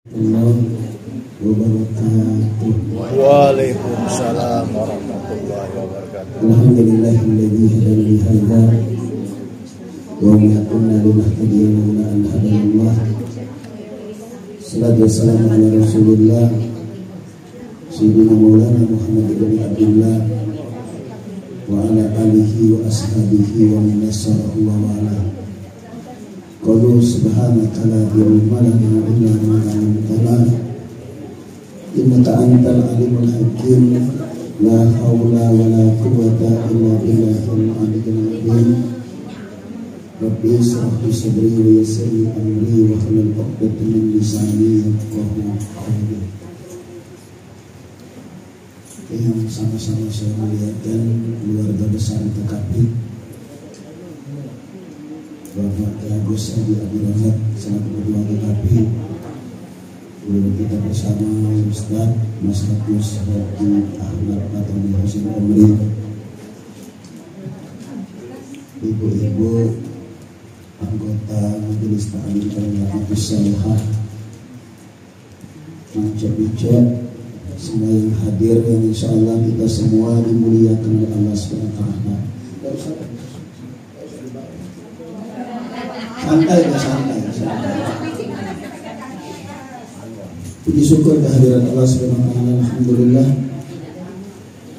Allah wabarakatuh. Waalaikumsalam warahmatullahi wabarakatuh. Alhamdulillahilladzi hadana li hadza wa ma kunna linahtadiya laula an hadana Allah. Salatu wassalamu ala Rasulillah Sayyidina Maulana Muhammad ibn Abdullah wa ala alihi wa ashabihi wa man nasarahu wa ala. Qalu subhanaka la ilma lana illa ma 'allamtana innaka antal alimul hakim. La haula wa la quwwata illa billahil aliyyil azim. Rabbi ishrah li sadri wa yassir li amri wa hlul 'uqdatam min lisani yafqahu qawli. Yang sama-sama saya muliakan keluarga besar TKP Bapak Agus Adi Abdurrahman selaku ketua TKP, kemudian kita bersama Ustaz Mas Agus Haji Ahmad Fatoni Hasim Omri, ibu-ibu anggota Majelis Ta'lim Al-Madrasah Salihah, macam-macam semua yang hadir, yang insya Allah kita semua dimuliakan oleh Allah SWT. Santai. Puji syukur kehadiran Allah SWT. Alhamdulillah,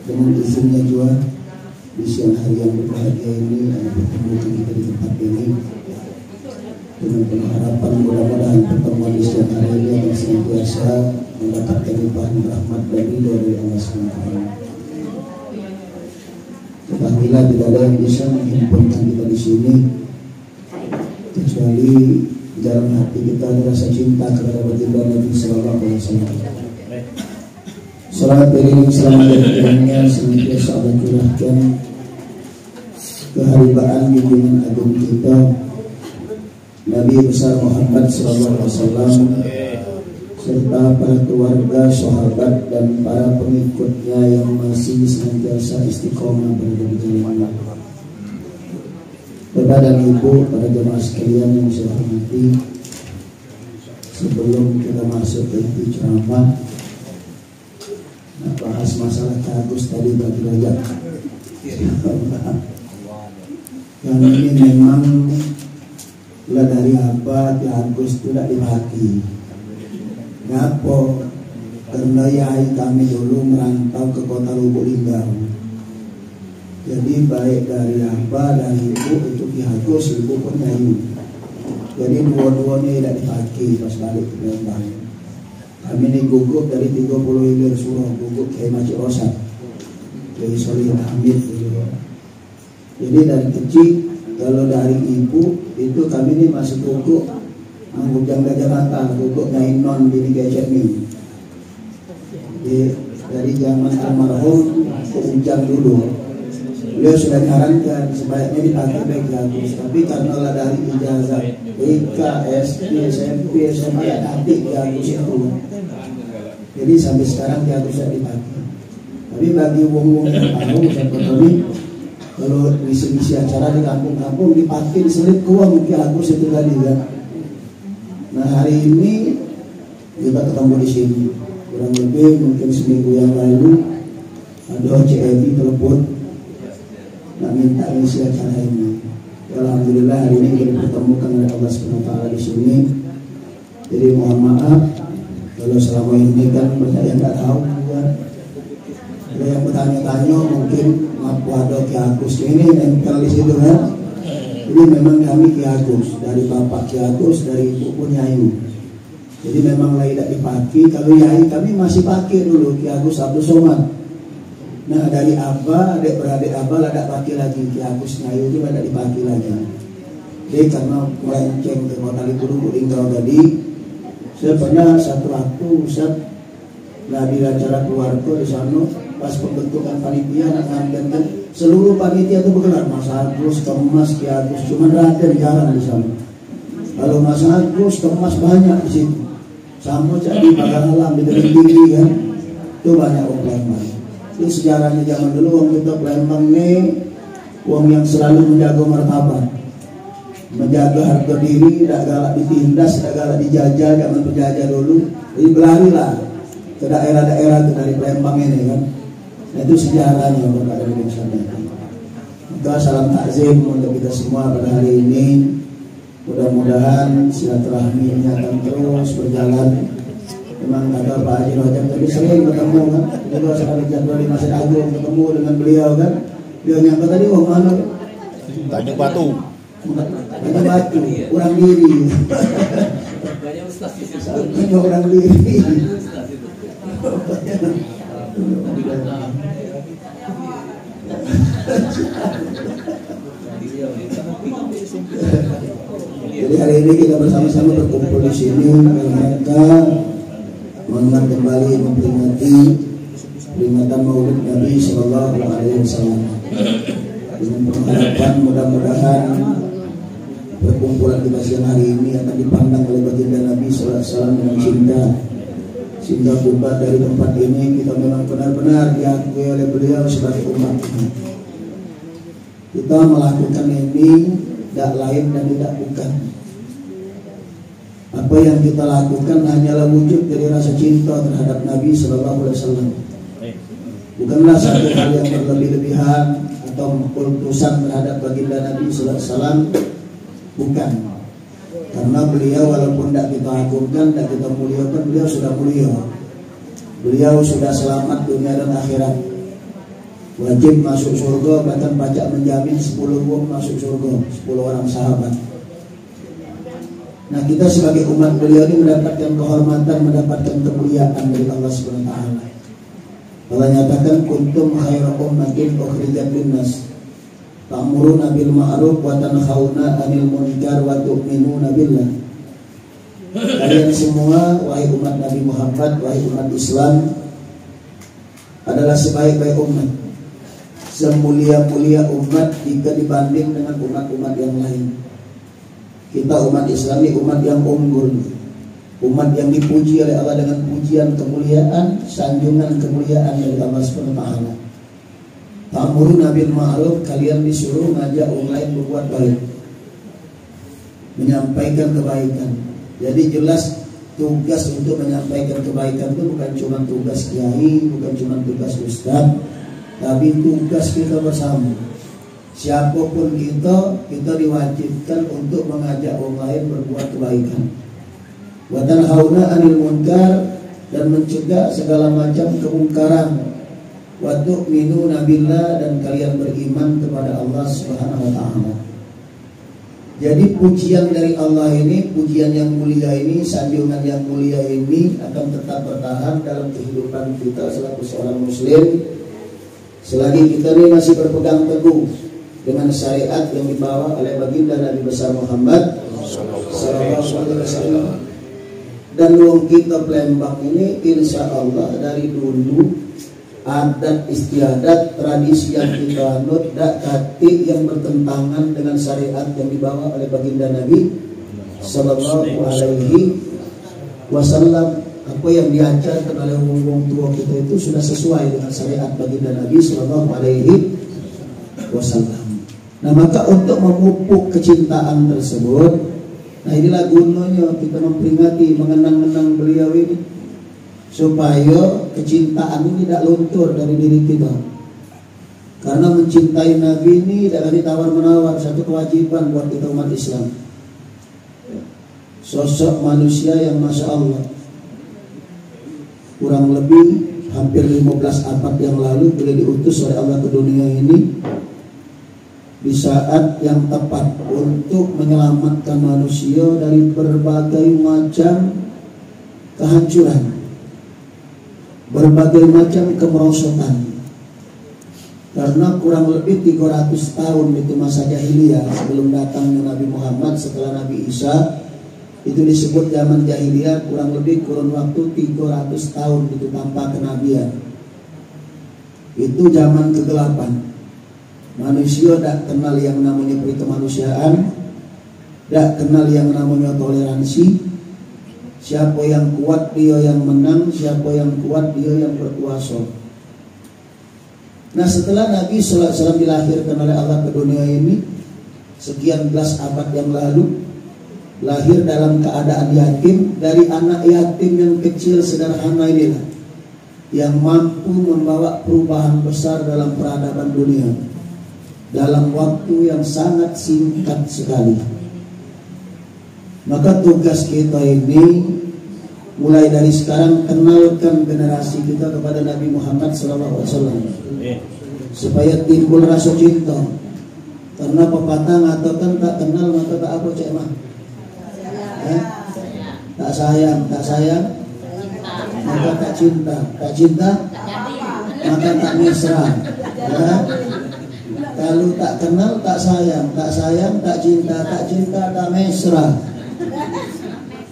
dengan izinnya juga di siang hari yang berbahagia ini ada pertemuan kita di tempat ini dengan penuh harapan mudah-mudahan pertemuan di siang hari ini akan senantiasa mendapatkan limpahan rahmat dan ridho dari Allah SWT. Ketahuilah tidak ada yang bisa menghimpunkan kita di sini kecuali dalam hati kita ada rasa cinta kepada baginda Nabi Sallallahu Alaihi Wasallam. Salat beriring selama dan senantiasa Allah curahkan keharibaan junjungan agung kita Nabi besar Muhammad Sallallahu Alaihi Wasallam serta para keluarga, sahabat dan para pengikutnya yang masih senantiasa istiqomah berada di jalan Allah. Bapak dan Ibu, para jemaah sekalian yang saya hormati, sebelum kita masuk ke ceramah, bahas masalah Agus tadi bagi rajak. Yang ini memang lah dari apa Agus tidak dibagi. Ngapa? Karena yai kami dulu merantau ke kota Lubuk Linggau. Jadi baik dari abah dan ibu itu Ki Agus, ibu pun nyanyi. Jadi dua-duanya tidak dipakai pas balik ke Palembang. Kami ini gugup dari 30 hilir surau, gugup Kiai Maci Rosak, Kiai Solihin Hamid gitu. Jadi dari kecil, kalau dari ibu itu kami ini masih gugup menghujang Gajah Mata, gugup Nainon bini Gajah Min. Dari zaman almarhum ke ujang dulu. Beliau sudah disarankan sebaiknya dipakai baik Agus, tapi karena lah dari ijazah TK, SD, SMP, SMA ada adik Agus itu, jadi sampai sekarang Agus tidak dipakai. Tapi bagi wong-wong yang tahu seperti kalau ngisi acara di kampung-kampung dipakai diselip uang Agus itu tadi kan. Nah hari ini kita ketemu di sini kurang lebih mungkin seminggu yang lalu ada CMI telepon nak minta isi acara ini. Alhamdulillah hari ini kita dipertemukan oleh Allah SWT di sini. Jadi mohon maaf kalau selama ini kan banyak yang nggak tahu juga. Ada yang bertanya-tanya mungkin ngapu ada Ki Agus ini nempel di situ kan. Ini memang kami Ki Agus, dari bapak Ki Agus, dari ibu pun Yayu. Jadi memang lain tidak dipakai. Kalau Yayu kami masih pakai dulu Ki Agus Abdul Somad. Nah dari abah, adik beradik abah lah tak pakai lagi Ki Agus Nyayu itu tidak dipakai lagi. Jadi karena melenceng ke kota Lubuk Linggau tadi, saya pernah satu waktu Ustaz lah di acara keluarga di sana pas pembentukan panitia nak ngambilkan seluruh panitia itu bergelar Mas Agus, Kemas, Ki Agus, cuma Raden jarang di sana. Kalau Mas Agus, Kemas banyak di situ. Sama jadi Bagan Alam di Tinggi kan, itu banyak orang. Itu sejarahnya zaman dulu, wong kita Palembang ini wong yang selalu menjaga martabat. menjaga harga diri, tidak galak ditindas, tidak galak dijajah, jangan penjajah dulu. Jadi berlarilah ke daerah-daerah dari Palembang ini kan. Nah, itu sejarahnya Bapak dan Ibu sekalian. Maka salam takzim untuk kita semua pada hari ini. Mudah-mudahan silaturahminya akan terus berjalan. Memang kata Pak Haji Rojak tadi sering ketemu kan, juga sekali jadwal di Masjid Agung ketemu dengan beliau kan. Beliau nyangka tadi mana? Tanjung Batu. Tanjung Batu, kurang diri. Banyak orang diri. Jadi hari ini kita bersama-sama berkumpul di sini dalam rangka mengingat kembali memperingati peringatan Maulid Nabi Sallallahu Alaihi Wasallam. Dengan pengharapan mudah-mudahan perkumpulan kita siang hari ini akan dipandang oleh baginda Nabi Sallallahu Alaihi Wasallam dengan cinta, sehingga bukan dari tempat ini kita memang benar-benar diakui oleh beliau sebagai umat. Kita melakukan ini tidak lain dan tidak bukan. Apa yang kita lakukan hanyalah wujud dari rasa cinta terhadap Nabi Sallallahu Alaihi Wasallam. Bukanlah satu hal yang berlebih-lebihan atau kultusan terhadap baginda Nabi Sallallahu Alaihi Wasallam. Bukan. Karena beliau walaupun tidak kita agungkan, tidak kita muliakan, beliau sudah mulia. Beliau sudah selamat dunia dan akhirat. Wajib masuk surga, bahkan pajak menjamin 10 wong masuk surga, 10 orang sahabat. Nah, kita sebagai umat beliau ini mendapatkan kehormatan, mendapatkan kemuliaan dari Allah Subhanahu wa taala. Allah nyatakan kuntum khairu ummatin ukhrijat linnas ta'muruna bil ma'ruf wa tanhauna 'anil munkar wa tu'minuna billah. Kalian semua wahai umat Nabi Muhammad, wahai umat Islam adalah sebaik-baik umat, semulia-mulia umat jika dibanding dengan umat-umat yang lain. Kita umat Islam ini umat yang unggul, umat yang dipuji oleh Allah dengan pujian kemuliaan, sanjungan kemuliaan dari Allah Subhanahu wa taala. Ta'muruna bil ma'ruf, kalian disuruh ngajak orang lain berbuat baik, menyampaikan kebaikan. Jadi jelas tugas untuk menyampaikan kebaikan itu bukan cuma tugas kiai, bukan cuma tugas ustaz, tapi tugas kita bersama. Siapapun kita diwajibkan untuk mengajak orang lain berbuat kebaikan. Wa tanhauna 'anil munkar, dan mencegah segala macam kemungkaran. Wa tu'minuna billah, dan kalian beriman kepada Allah Subhanahu wa taala. Jadi pujian dari Allah ini, pujian yang mulia ini, sanjungan yang mulia ini akan tetap bertahan dalam kehidupan kita selaku seorang muslim selagi kita ini masih berpegang teguh dengan syariat yang dibawa oleh baginda Nabi besar Muhammad sallallahu alaihi wasallam. Dan wong kita Palembang ini insya Allah dari dulu adat istiadat tradisi yang kita anut dak kati yang bertentangan dengan syariat yang dibawa oleh baginda Nabi sallallahu alaihi wasallam. Apa yang diajarkan oleh wong tua kita itu sudah sesuai dengan syariat baginda Nabi sallallahu alaihi wasallam. Nah, maka untuk memupuk kecintaan tersebut, nah inilah gunanya kita memperingati, mengenang-enang beliau ini, supaya kecintaan ini tidak luntur dari diri kita. Karena mencintai Nabi ini tidak ditawar-menawar, satu kewajiban buat kita umat Islam. Sosok manusia yang Masya Allah, kurang lebih hampir 15 abad yang lalu beliau diutus oleh Allah ke dunia ini di saat yang tepat untuk menyelamatkan manusia dari berbagai macam kehancuran, berbagai macam kemerosotan. Karena kurang lebih 300 tahun itu masa jahiliyah sebelum datangnya Nabi Muhammad setelah Nabi Isa, itu disebut zaman jahiliyah, kurang lebih kurun waktu 300 tahun itu tanpa kenabian. Itu zaman kegelapan. Manusia tidak kenal yang namanya kemanusiaan, tidak kenal yang namanya toleransi. Siapa yang kuat dia yang menang, siapa yang kuat dia yang berkuasa. Nah, setelah Nabi sallallahu alaihi wasallam dilahirkan oleh Allah ke dunia ini, sekian belas abad yang lalu, lahir dalam keadaan yatim. Dari anak yatim yang kecil sederhana inilah yang mampu membawa perubahan besar dalam peradaban dunia dalam waktu yang sangat singkat sekali. Maka tugas kita ini mulai dari sekarang, kenalkan generasi kita kepada Nabi Muhammad SAW supaya timbul rasa cinta. Karena pepatah mengatakan tak kenal maka tak apa cek mah. Tak sayang maka tak cinta maka tak mesra. Kalau tak kenal tak sayang tak cinta tak mesra.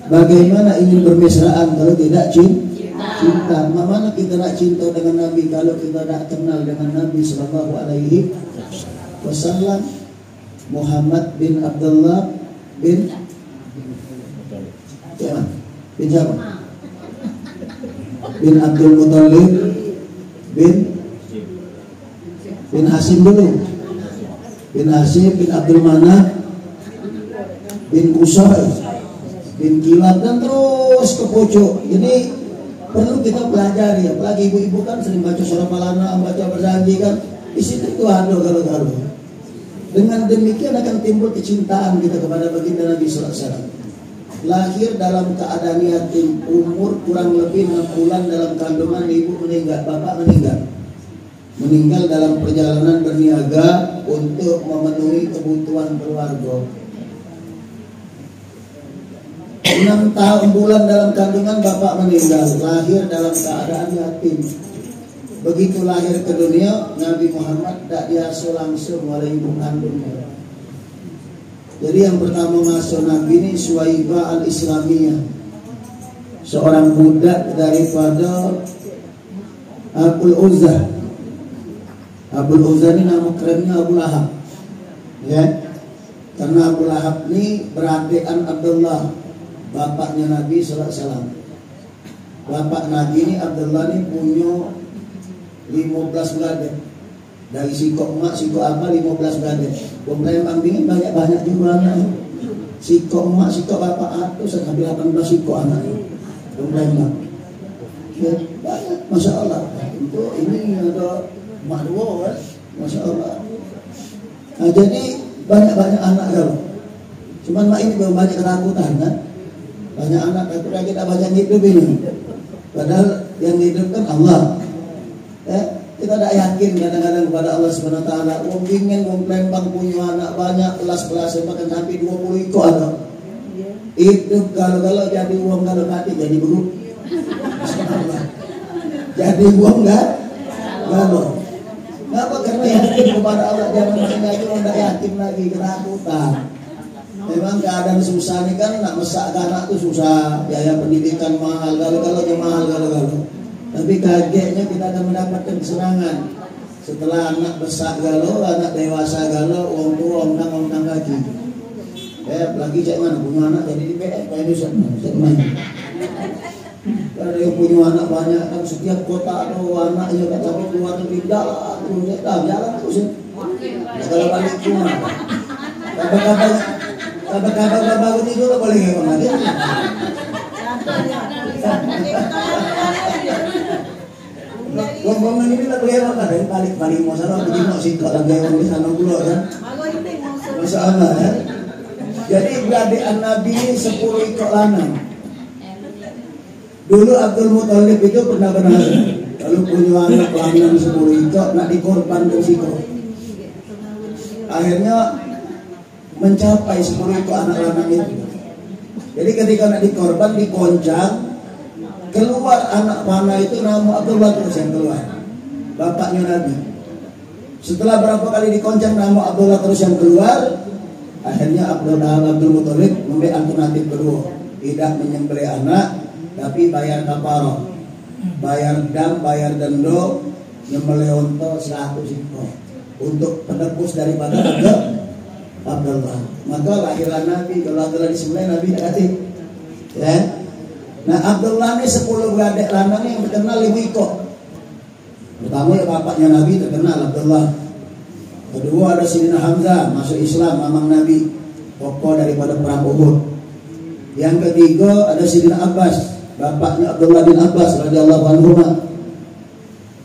Bagaimana ingin bermesraan kalau tidak cinta? Mana kita nak cinta dengan Nabi kalau kita tak kenal dengan Nabi Sallallahu Alaihi Wasallam? Muhammad bin Abdullah bin siapa? Bin Abdul Muttalib bin Hasim dulu. Bin Hasim bin Abdul Manaf bin Qusay bin Kilab dan terus ke pojok. Jadi perlu kita pelajari, apalagi ibu-ibu kan sering baca surah Falana, baca berjanji kan, di situ itu ada galau-galau. Dengan demikian akan timbul kecintaan kita kepada baginda Nabi Sallallahu Alaihi Wasallam. Lahir dalam keadaan yatim, umur kurang lebih 6 bulan dalam kandungan, ibu meninggal, bapak meninggal dalam perjalanan berniaga untuk memenuhi kebutuhan keluarga. 6 bulan dalam kandungan bapak meninggal, lahir dalam keadaan yatim. Begitu lahir ke dunia, Nabi Muhammad tak diasuh langsung oleh ibu kandungnya. Jadi yang pertama masuk Nabi ini Suwaibah al-Islamiyah, seorang budak daripada Abul Uzzah. Abul Uzzah ini nama kerennya Abu Lahab, ya. Karena Abu Lahab ini beradikan Abdullah, bapaknya Nabi Sallallahu Alaihi Wasallam. Bapak Nabi ini Abdullah ini punya 15 beradik. Dari sikok emak, sikok apa 15 beradik. Pembrembang dingin banyak-banyak juga anak. Sikok emak, sikok bapak aku sampai 18 sikok anak. Pembrembang. Ya, banyak, Masya Allah. Untuk ini ada emak dua kan, Masya Allah. Nah, jadi banyak-banyak anak kalau. Cuman mak ini belum banyak ketakutan kan. Banyak anak takut lagi tak banyak hidup ini. Padahal yang hidup kan Allah. Kita tak yakin kadang-kadang kepada Allah Subhanahu Wa Taala. Wong ingin wong Palembang punya anak banyak, kelas-kelas bahkan sampai 20 ekor anak. Hidup kalau jadi uang, kalau mati jadi buruk. Jadi uang enggak? Kalau kenapa? Karena yakin kepada Allah, jangan main lagi orang tak yakin lagi, ketakutan. Memang keadaan susah nih kan, nak mesak anak tuh susah, biaya pendidikan mahal, kalau mahal. Tapi kagetnya kita akan mendapatkan kesenangan setelah anak besar galau, anak dewasa galau, orang tua ontang kaki. Apalagi cek mana punya anak jadi di PF kayak bisa main. Kalau yang punya anak banyak kan setiap kota ada anaknya kan sampai keluar negeri jalan terus ya. Kalau balik rumah, kabar bagus itu lo boleh ngomong lagi. Ngomong ini lah boleh apa kan? Balik masalah begini sih kalau lagi orang di sana dulu kan. Masalah ya. Jadi beradikan Nabi 10 ekor lanang. Dulu Abdul Muttalib itu pernah berhasil. Kalau punya anak lanang 10 ekor nak dikorbankan siko. Akhirnya mencapai 10 ekor anak lanang itu. Jadi ketika nak dikorban dikoncang, keluar anak panah itu nama Abdullah terus yang keluar, bapaknya Nabi. Setelah berapa kali dikoncang nama Abdullah terus yang keluar, akhirnya Abdul Muttalib memberi alternatif kedua, tidak menyembelih anak tapi bayar kafarah, bayar dam, bayar dendo, nyembelih unta 100 ekor untuk penebus daripada Abdullah. Maka lahirlah Nabi. Kalau Abdullah disembelih Nabi tak hati, ya. Nah Abdullah ini 10 beradik lanang yang terkenal 5 ekor. Pertama ya bapaknya Nabi terkenal Abdullah. Kedua ada Sayyidina Hamzah, masuk Islam, mamang Nabi, tokoh daripada perang Uhud. Yang ketiga ada Sayyidina Abbas, bapaknya Abdullah bin Abbas radhiyallahu anhu.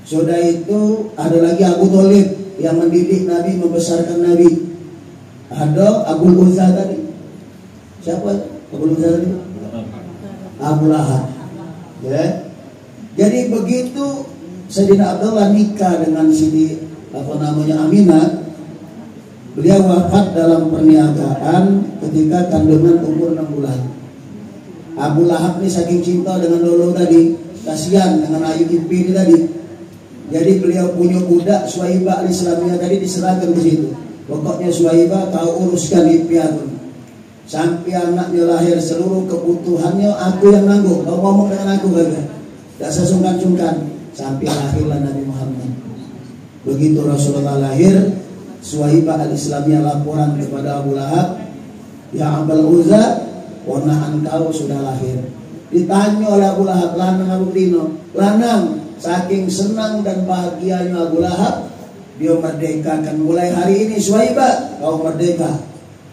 Sudah itu ada lagi Abu Thalib yang mendidik Nabi, membesarkan Nabi. Ada Abu Uzza tadi. Siapa Abu Uzza tadi? Abu Lahab. Ya. Jadi begitu Sayyidina Abdullah nikah dengan Siti Aminah, beliau wafat dalam perniagaan ketika kandungan umur 6 bulan. Abu Lahab ini saking cinta dengan Lolo tadi, kasihan dengan Ayu Impi ini tadi. Jadi beliau punya budak Suwaibah al-Islamiyah tadi diserahkan ke situ. Pokoknya Suwaibah kau uruskan Impi aku. Sampai anaknya lahir seluruh kebutuhannya aku yang nanggung. Kau ngomong dengan aku kagak? Tak sesungkan-sungkan. Sampai lahirlah Nabi Muhammad. Begitu Rasulullah lahir, Suwaibah al-Islamiyah laporan kepada Abu Lahab, ya Abul Uzza, ponaan kau sudah lahir. Ditanya oleh Abu Lahab, lanang Abu Dino, lanang. Saking senang dan bahagianya Abu Lahab, dia merdekakan. Mulai hari ini Suwaibah, kau merdeka.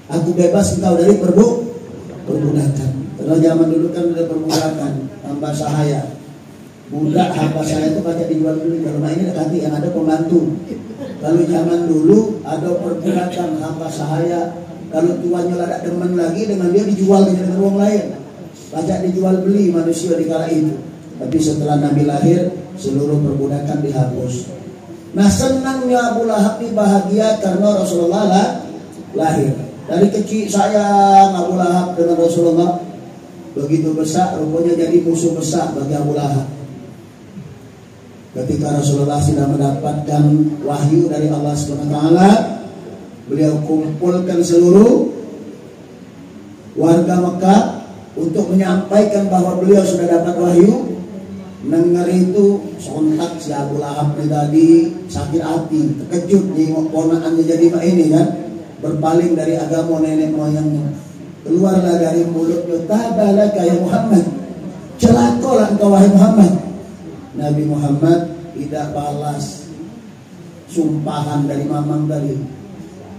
Aku bebas engkau dari perbudakan. Karena zaman dulu kan ada perbudakan, hamba sahaya. Budak hamba sahaya itu pakai dijual beli. Kalau ini nanti yang ada pembantu. Kalau zaman dulu ada perbudakan hamba sahaya. Kalau tuannya ada demen lagi dengan dia dijual dengan orang lain. Pajak dijual beli manusia di kala itu. Tapi setelah Nabi lahir, seluruh perbudakan dihapus. Nah, senangnya Abu Lahab ini bahagia karena Rasulullah lahir. Dari kecil sayang Abu Lahab dengan Rasulullah. Begitu besar rupanya jadi musuh besar bagi Abu Lahab. Ketika Rasulullah sudah mendapatkan wahyu dari Allah SWT, beliau kumpulkan seluruh warga Mekah untuk menyampaikan bahwa beliau sudah dapat wahyu. Dengar itu sontak si Abu Lahab tadi sakit hati, terkejut nengok ponakannya jadi ini kan, berpaling dari agama nenek moyangnya. Keluarlah dari mulutnya, tabalaka ya Muhammad, celakalah engkau wahai Muhammad. Nabi Muhammad tidak balas sumpahan dari mamang tadi,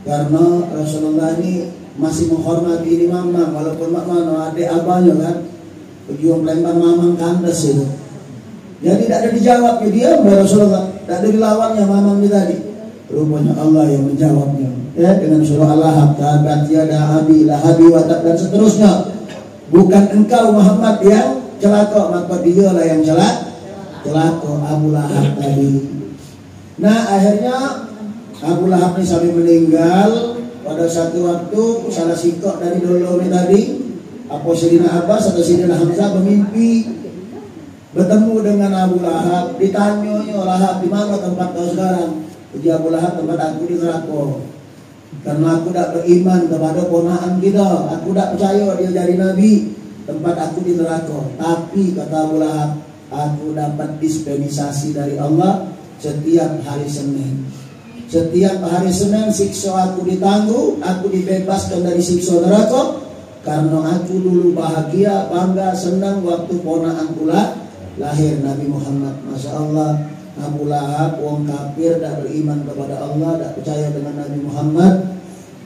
karena Rasulullah ini masih menghormati ini mamang, walaupun mamang adik abahnya kan, pejuang Palembang mamang kandas itu. Jadi tidak ada dijawabnya dia Rasulullah, tidak ada dilawannya mamang tadi. Rupanya Allah yang menjawabnya, ya, dengan surah Al-Lahab, tabat yada abi lahabi wa tab, dan seterusnya. Bukan engkau Muhammad yang celaka, maka dialah yang celaka Abu Lahab tadi. Nah, akhirnya Abu Lahab ini sampai meninggal. Pada satu waktu salah sikok dari dulu tadi, apa Sayyidina Abbas atau Sayyidina Hamzah bermimpi bertemu dengan Abu Lahab. Ditanya, Lahab, di mana tempat kau sekarang? Uji Abu Lahab, tempat aku di neraka. Karena aku tidak beriman kepada ponaan kita, aku tidak percaya dia jadi nabi. Tempat aku di neraka. Tapi kata Abu Lahab, aku dapat dispensasi dari Allah setiap hari Senin. Setiap hari Senin siksa aku ditangguh, aku dibebaskan dari siksa neraka. Karena aku dulu bahagia, bangga, senang waktu ponaan pula lahir Nabi Muhammad. Masya Allah, Abu Lahab wong kafir, tak beriman kepada Allah, tak percaya dengan Nabi Muhammad.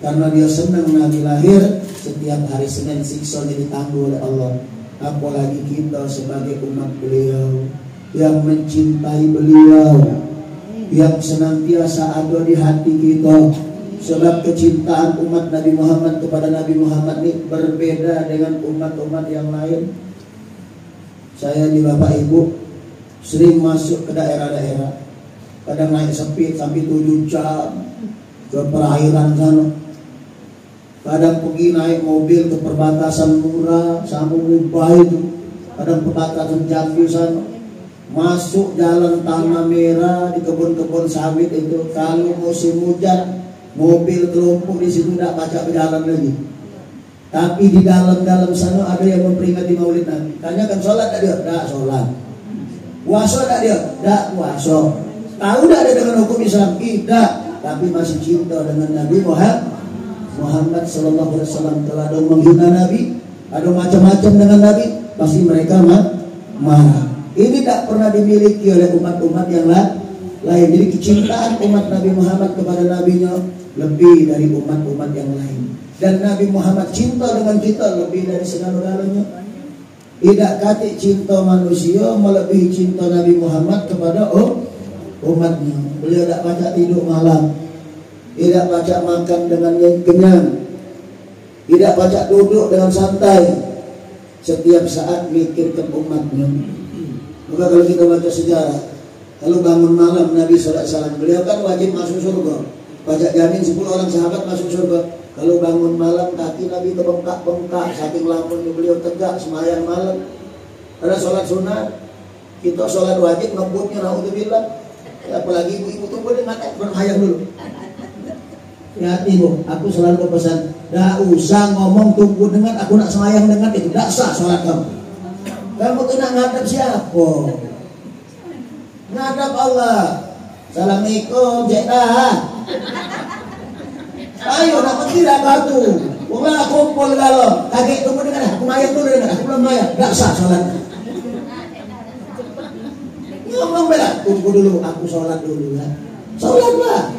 Karena dia senang Nabi lahir, setiap hari Senin siksanya ditangguh oleh Allah. Apalagi kita sebagai umat beliau yang mencintai beliau, yang senantiasa ada di hati kita. Sebab kecintaan umat Nabi Muhammad kepada Nabi Muhammad ini berbeda dengan umat-umat yang lain. Saya di Bapak Ibu sering masuk ke daerah-daerah, kadang naik sepi sampai 7 jam ke perairan sana. Kadang pergi naik mobil ke perbatasan Murah sama Mubah itu, kadang perbatasan Jambi sana. Masuk jalan Tanah Merah di kebun-kebun sawit itu, kalau musim hujan mobil kelompok di situ tidak baca berjalan lagi. Tapi di dalam sana ada yang memperingati Maulid Nabi. Tanyakan sholat tak dia? Tak sholat. Puasa tak dia? Tak puasa. Tahu tak ada dengan hukum Islam? Tidak. Tapi masih cinta dengan Nabi Muhammad Sallallahu Alaihi Wasallam. Kalau ada menghina Nabi, ada macam-macam dengan Nabi, pasti mereka marah. Ini tak pernah dimiliki oleh umat-umat yang lain. Jadi kecintaan umat Nabi Muhammad kepada nabinya lebih dari umat-umat yang lain. Dan Nabi Muhammad cinta dengan kita lebih dari segala-galanya. Tidak kata cinta manusia melebihi cinta Nabi Muhammad kepada umatnya. Beliau tidak baca tidur malam, tidak baca makan dengan kenyang, tidak baca duduk dengan santai, setiap saat mikirkan umatnya. Maka kalau kita baca sejarah, kalau bangun malam Nabi SAW, beliau kan wajib masuk surga. Baca jamin 10 orang sahabat masuk surga. Kalau bangun malam kaki Nabi terbengkak-bengkak, saking lamunnya beliau tegak semayang malam. Ada sholat sunat, kita sholat wajib ngebutnya naudzubillah. Apalagi ibu-ibu tunggu dengan berhayang dulu. Hati bu, aku selalu berpesan, tidak usah ngomong tunggu dengan, aku nak semayang dengan itu, tidak sah sholat kamu. Kamu kena ngadap siapa? Ngadap Allah. Assalamualaikum, Jekah. Ayo nak tidak batu. Wala kumpul kalau kaget tunggu dengan aku mayang dulu dengan aku belum mayang, tidak sah sholat. Ngomong bela, tunggu dulu, aku sholat dulu ya. Sholatlah.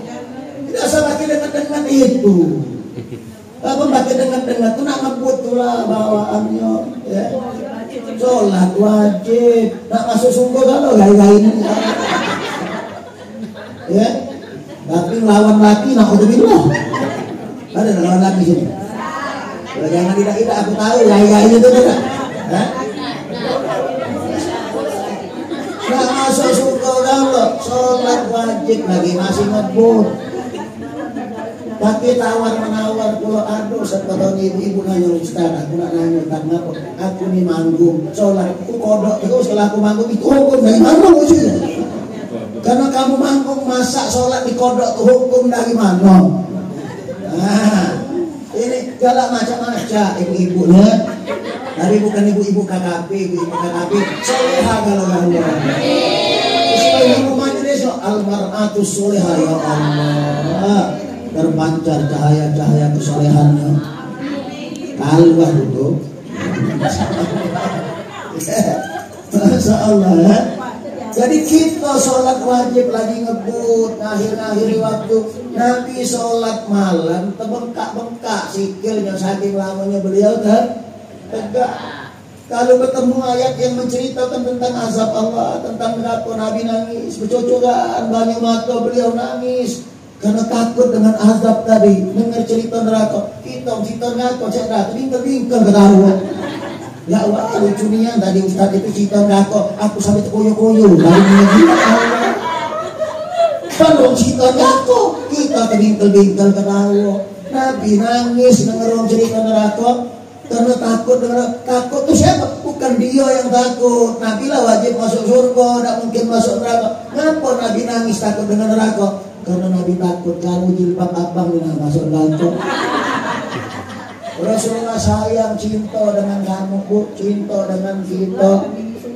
Tidak usah pakai dengan itu. Kamu pakai dengan itu nak ngebut tulah bawaannya. Ya. Sholat wajib. Nak masuk sungguh kalau gaya-gaya ini. Ya. Tapi lawan laki naudzubillah. Ada lawan laki sini. Jangan tidak aku tahu gaya-gaya itu tidak. Nggak masuk surga kalau sholat wajib lagi masih ngebut. Tapi tawar menawar pulau aduh setelah ibu-ibu nanya Ustaz, aku nak nanya tentang apa? Aku nih manggung sholat, aku kodok itu setelah aku manggung itu hukum dari mana sih? Karena kamu manggung masak sholat di kodok itu hukum dari mana? Nah, ini galak macam-macam ibu-ibunya. Tapi bukan ibu-ibu KKP, ibu-ibu KKP soleha kalau Allah. Supaya ibu majelis almar'atus soleha ya Allah. Terpancar cahaya-cahaya kesolehannya. Kaluah itu. Masya Allah ya. Jadi kita sholat wajib lagi ngebut akhir-akhir waktu. Nabi sholat malam terbengkak-bengkak sikilnya saking lamanya beliau tegak. Kalau bertemu ayat yang menceritakan tentang azab Allah, tentang neraka, Nabi nangis bercucuran, banyak mata beliau nangis karena takut dengan azab tadi. Dengar cerita neraka, cerita neraka cerita bingkel-bingkel ketahuan. Ya Allah, lucu nian tadi Ustaz itu cerita neraka, aku sampai terkoyo-koyo dari dia Allah. Kalau cerita neraka, kita bingkel-bingkel ketahuan. Nabi nangis dengar orang cerita neraka karena takut dengan takut itu siapa? Bukan dia yang takut. Nabi lah wajib masuk surga, tidak mungkin masuk neraka. Kenapa Nabi nangis takut dengan neraka? Karena Nabi takut kalau jilbab abang tidak masuk neraka. Rasulullah sayang, cinta dengan kamu bu, cinta dengan kita.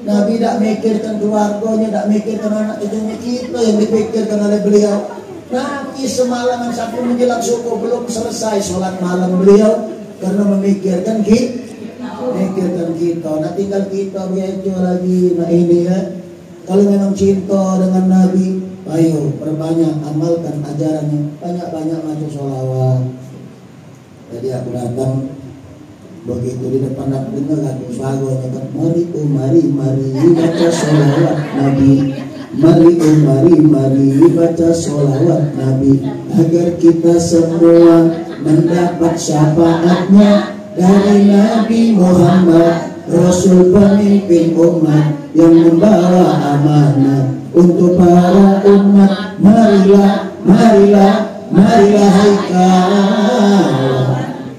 Nabi tidak mikirkan keluarganya, tidak mikirkan anak cucunya, kita yang dipikirkan oleh beliau. Nabi semalaman sampai menjelang subuh belum selesai sholat malam beliau karena memikirkan kita. Nah tinggal kita begitu lagi. Nah ini ya, kalau memang cinta dengan Nabi, ayo perbanyak amalkan ajarannya, banyak-banyak maca sholawat. Jadi aku datang begitu di depan aku dengar lagu swagonya kan, mari baca sholawat Nabi, mari baca sholawat Nabi, agar kita semua mendapat syafaatnya dari Nabi Muhammad, Rasul pemimpin umat yang membawa amanah untuk para umat. Marilah haikal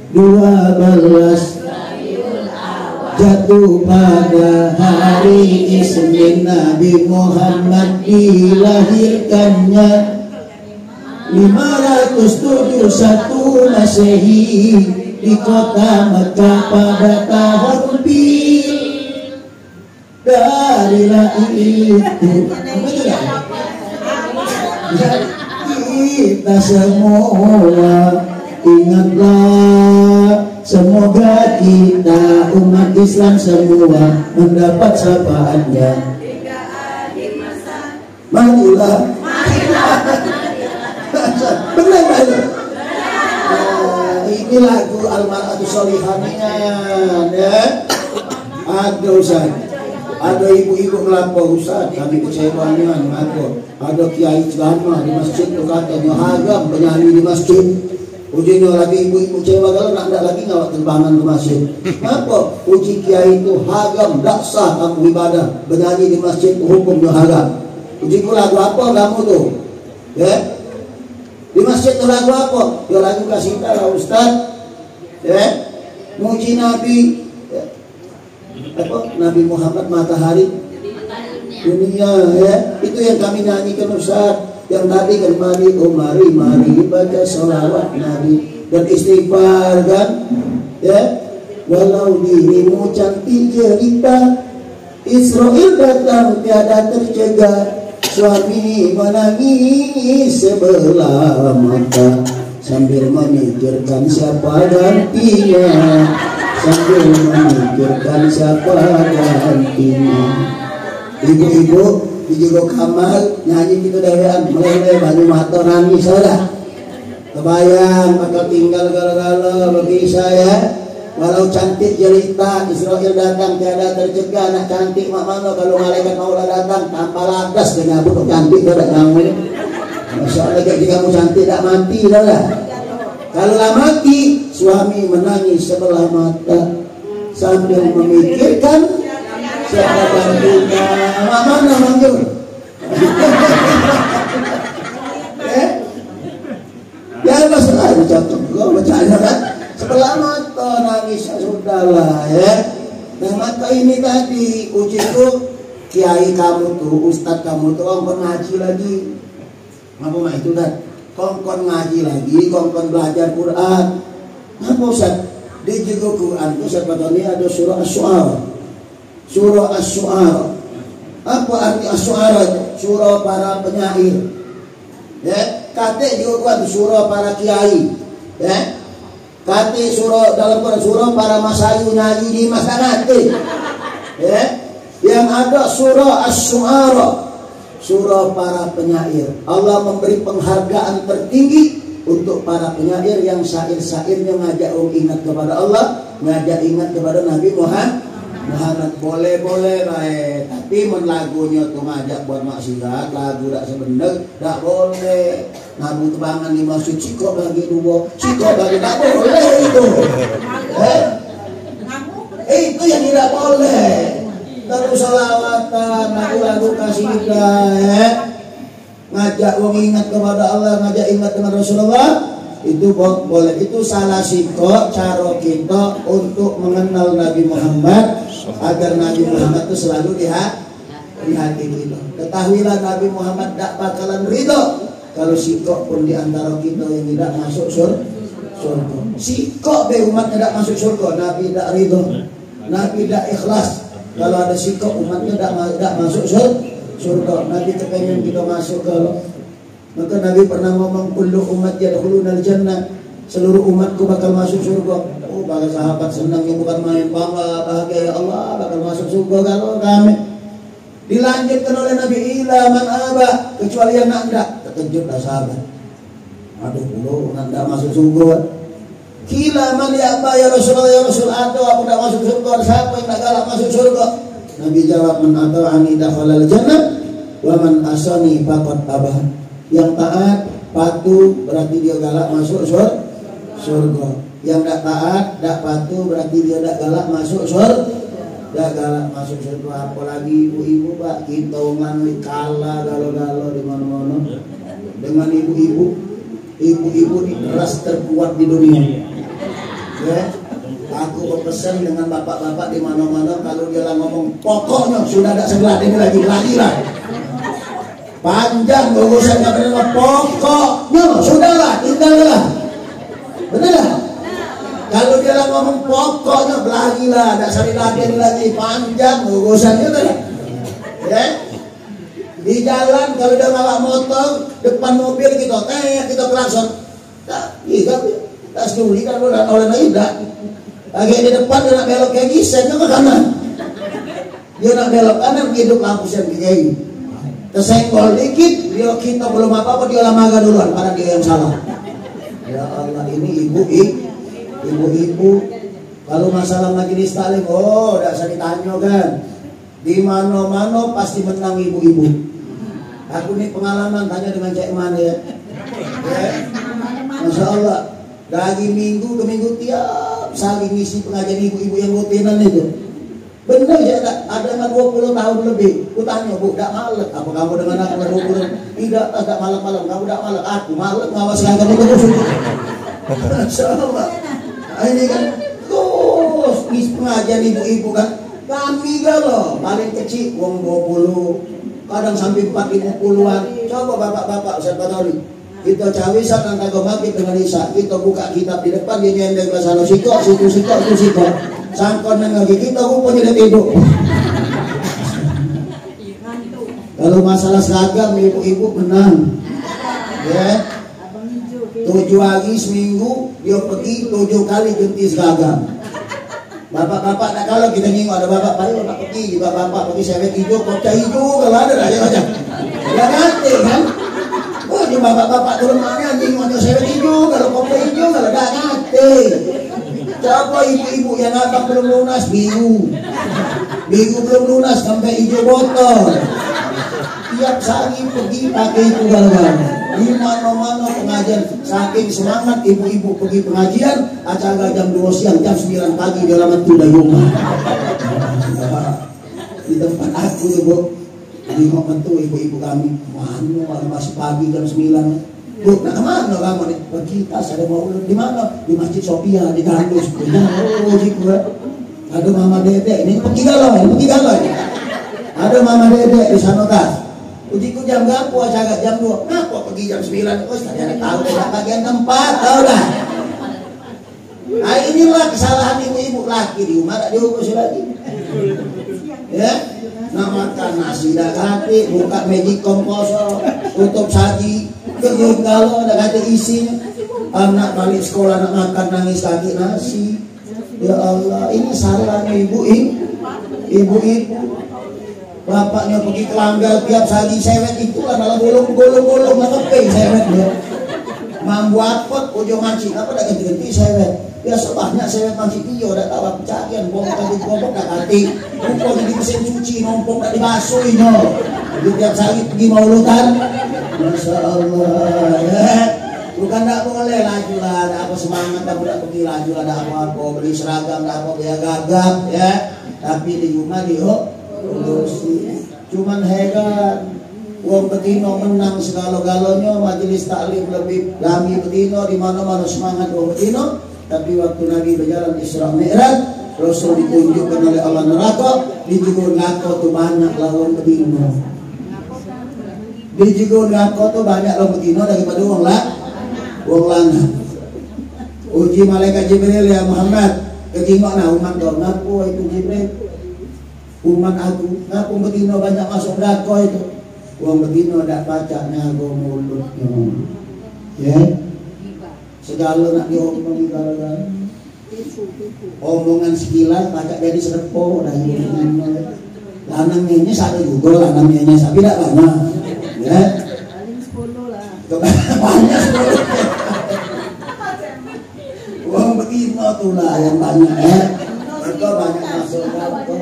12 jatuh pada hari Isnin, Nabi Muhammad dilahirkannya 571 Masehi di kota Mekah pada tahun Bil. Darilah itu kita semua ingatlah, semoga kita umat Islam semua mendapat syafaatnya. Marilah Benar nggak itu? Ini lagu Al-Mar'atu Sholihahnya, ya. Ada Ustaz, ada ibu-ibu melampau Ustaz, kami kecewanya ada kiai ceramah di masjid tuh katanya hagam penyanyi di masjid. Ujinya lagi ibu-ibu kecewa kalau nak lagi ngawat terbangan ke masjid. Apa? Uji kiai itu hagam, tak sah kamu ibadah, penyanyi di masjid hukumnya hagam. Uji lagu apa kamu tuh? Ya? Di masjid itu lagu apa? Ya lagu kasita lah Ustaz. Ya? Muji Nabi. Ya. Apa? Nabi Muhammad matahari dunia, ya. Itu yang kami nyanyikan Ustaz. Yang tadi kan mari baca sholawat Nabi dan istighfar kan, ya. Walau dirimu cantik jelita, Israel datang tiada tercegah. Suami menangis sebelah mata sambil memikirkan siapa gantinya, sambil memikirkan siapa gantinya. Ibu-ibu di Jigo Kamal nyanyi gitu dewean mulai banyu mata nangis saudara. Kebayang bakal tinggal gara-gara bagi saya. Walau cantik jelita, Israel datang tiada tercegah. Nak cantik mak mana kalau malaikat maula datang tanpa ladas dengan nyabut cantik dah kamu ini. Masya Allah jadi kamu cantik tak mati dah lah. Kalau lah mati suami menangis sebelah mata sambil memikirkan siapa gantinya. Mak mana manggil? Ya masalah cocok kau bercanda kan? Sebelah mata nangis sudahlah, ya. Nah mata ini tadi ujiku kiai kamu tuh, ustadz kamu tuh kongkon ngaji lagi. Apa mah itu kan? Kongkon ngaji lagi, kongkon belajar Quran. Apa Ustaz? Di juga Quran itu sebetulnya ada surah Asy-Syu'ara. Surah Asy-Syu'ara. Apa arti Asy-Syu'ara itu? Surah para penyair. Ya, kate juga Quran surah para kiai. Ya. Kate surah dalam Quran surah para masayu nyanyi di masyarakat. Ya. Yang ada surah Asy-Syu'ara, surah para penyair. Allah memberi penghargaan tertinggi untuk para penyair yang syair-syairnya ngajak ingat kepada Allah, ngajak ingat kepada Nabi Muhammad. Boleh-boleh baik, tapi men lagunya tuh ngajak buat maksiat, lagu tak sebenar, tak boleh. Nabu tebangan di masjid cikok lagi dua, cikok lagi tak boleh itu. Itu yang tidak boleh. Terus salawatan, lagu-lagu kasidah, ngajak wong ingat kepada Allah, ngajak ingat dengan Rasulullah, itu boleh. Itu salah sikok cara kita untuk mengenal Nabi Muhammad, agar Nabi Muhammad itu selalu di hati kita. Ketahuilah Nabi Muhammad tak bakalan ridho kalau sikok pun di antara kita yang tidak masuk surga. Sikok be umat tidak masuk surga, Nabi tidak ridho, Nabi tidak ikhlas. Kalau ada sikap umatnya tidak masuk surga. Nabi kepengen kita masuk kalau. Maka Nabi pernah ngomong kullu umat yadkhulunal jannah, seluruh umatku bakal masuk surga. Oh, para sahabat senangnya bukan main, bangga bahagia, ya Allah bakal masuk surga kalau kami. Dilanjutkan oleh Nabi, ila man aba, kecuali yang nak enggak. Terkejutlah sahabat. Aduh, nak enggak masuk surga. Kila man ya'ba ya Rasulullah, ya Rasul, atau aku tidak masuk surga, siapa yang tak galak masuk surga? Nabi jawab, man ata'ani dakhalal jannah wa man asani faqad abah. Yang taat, patuh, berarti dia galak masuk surga. Yang tak taat, tak patuh, berarti dia tak galak masuk surga. Tak galak masuk surga. Apalagi ibu-ibu Pak, kita ngan kalah galau-galau di mana-mana dengan ibu-ibu. Ibu-ibu di ras terkuat di dunia. Ya, aku berpesan dengan bapak-bapak di mana-mana, kalau dia lah ngomong pokoknya sudah ada sebelah ini lagi lah. Panjang urusannya dengan pokoknya sudahlah, tinggallah. Benar lah. Kalau dia lah ngomong pokoknya belagilah, ada sari lagi panjang urusannya kan. Ya. Di jalan kalau dia ngawak motor depan mobil kita klakson. Tak, iya tak seduli kan oleh tidak. Lagi di depan dia nak belok kayak gisen ke kanan. Dia nak belok kanan hidup lampu sen kayak Tersenggol dikit, dia kita belum apa-apa dia lamaga duluan, padahal dia yang salah. Ya Allah, ini ibu-ibu kalau masalah majelis taklim, oh udah usah ditanya kan. Di mana-mana pasti menang ibu-ibu. Aku nih pengalaman tanya dengan Cik Man ya. Masya Allah, dari minggu ke minggu tiap saling ngisi pengajian ibu-ibu yang rutinan itu. Benar ya, ada yang 20 tahun lebih. Aku tanya, Bu, tidak malek. Apa kamu dengan aku 20? Tidak malam-malam. Kamu tidak malek. Aku malek, ngawas kamu terus. Masya Allah. Ini kan, terus ngisi pengajian ibu-ibu kan. Kami galau, paling kecil, uang 20. Kadang sampai 40-an. Coba bapak-bapak, Ustaz Badori. Kita cawisan antara maghrib dengan isya. Kita buka kitab di depan, dia nyendeng ke sana. Sikok. Sangkon lagi kita rupanya dia tidur. Kalau masalah seragam ibu-ibu menang. Ya. 7 hari seminggu dia pergi 7 kali ganti seragam. Bapak-bapak nak kalau kita nengok ada bapak pergi juga bapak pergi sewet hijau, kocak hijau kalau ada aja macam. Ya ganti kan. Oh, di bapak-bapak turun mana nengoknya sewet hijau, kalau kocak hijau kalau dah ganti. Siapa ibu-ibu yang abang belum lunas biru belum lunas sampai hijau botol. Tiap hari pergi pakai itu galon. Di mana-mana pengajian, saking semangat ibu-ibu pergi pengajian, acara jam 2 siang, jam 9 pagi di alamat itu dari rumah. Di tempat aku tuh Bu, di mentu ibu-ibu kami, mana masih pagi jam 9. Bu, nak kemana kamu nih? Kita ada mau di mana? Di Masjid Sophia di Gandus. Oh, gitu ya. Ada Mama Dede, ini pergi galau. Ada Mama Dede di sana tas. Ujiku jam berapa? Acara jam 2. Kenapa pergi jam 9? Oh, saya tahu dah bagian tempat, tahu dah. Nah, inilah kesalahan ibu-ibu laki di rumah tak diurus lagi. Ya, nak makan nasi dah kati, buka magicom kosong, tutup saji. Kalau ada kata isinya, anak balik sekolah nak makan nangis kaki nasi. Ya Allah, ini salahnya ibu-ibu. Bapaknya pergi ke langgar tiap hari sewet itu lah dalam bolong-bolong ngekepe sewet dia. Mambu apa ujung mancing apa dah ganti-ganti sewet. Ya sebanyak sewet mancing iyo dah tahu apa carian bongkar dah kati. Numpuk di mesin cuci numpuk dah dibasuhnya. Jadi tiap hari pergi maulutan. Masya Allah ya. Bukan tak boleh laju lah, ada apa semangat tak boleh pergi laju, ada apa-apa beli seragam, ada apa biar gagap ya. Tapi di rumah cuman heran uang betino menang segala-galanya, majelis taklim lebih lami betino di mana-mana semangat uang betino. Tapi waktu Nabi berjalan Isra Mi'raj, Rasul ditunjukkan oleh Allah neraka, dijugur neraka tu banyak lawan betino. Dijugur neraka tu banyak lawan betino daripada uang lana. Uji malaikat Jibril ya Muhammad, ketengok nah umat kau ngapu itu Jibril. Umat aku, ngapu betino banyak masuk neraka itu. Uang betino tak baca nyago mulutnya. Ya. Segala nak diomong gara-gara. Omongan sekilas baca jadi serpo dah ini. Lanangnya satu juga lanangnya tapi tak banyak. Ya. Banyak 10. Uang betino tu lah yang banyak ya. Maka banyak masuk neraka.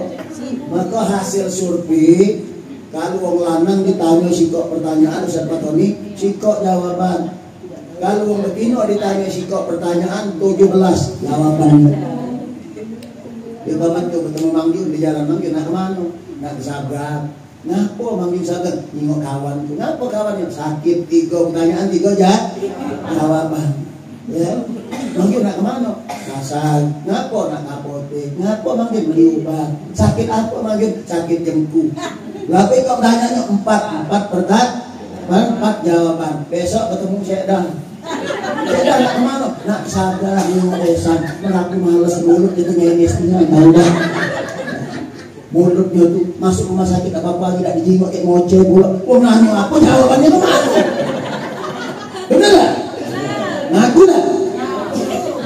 Maka hasil survei kalau wong lanang ditanya sikok pertanyaan Ustaz Patoni, sikok jawaban. Kalau wong betino ditanya sikok pertanyaan 17 jawabannya. Dia bapak tu bertemu Mang Jun di jalan Mang Jun nak kemana? Nak kesabrak. Ngapa Mang Jun sabrak? Nengok kawan tu. Ngapa kawan yang sakit? 3 pertanyaan 3 jawaban. Ya. Mang Jun nak kemana? Pasar. Ngapa nak apotek? Ngapa Mang Jun beli obat? Sakit apa Mang Jun? Sakit jengku. Tapi kau tanyanya 4 jawaban. Besok ketemu Syekdan. Syekdan nak kemana? Nak sadar nengok desan. Aku males mulut itu nyenyesnya. Tahu dah. Mulutnya tuh masuk rumah sakit apa-apa tidak dijenguk kayak ngoceh pula. Oh nanya apa jawabannya tuh mana? Bener lah? Ngaku lah.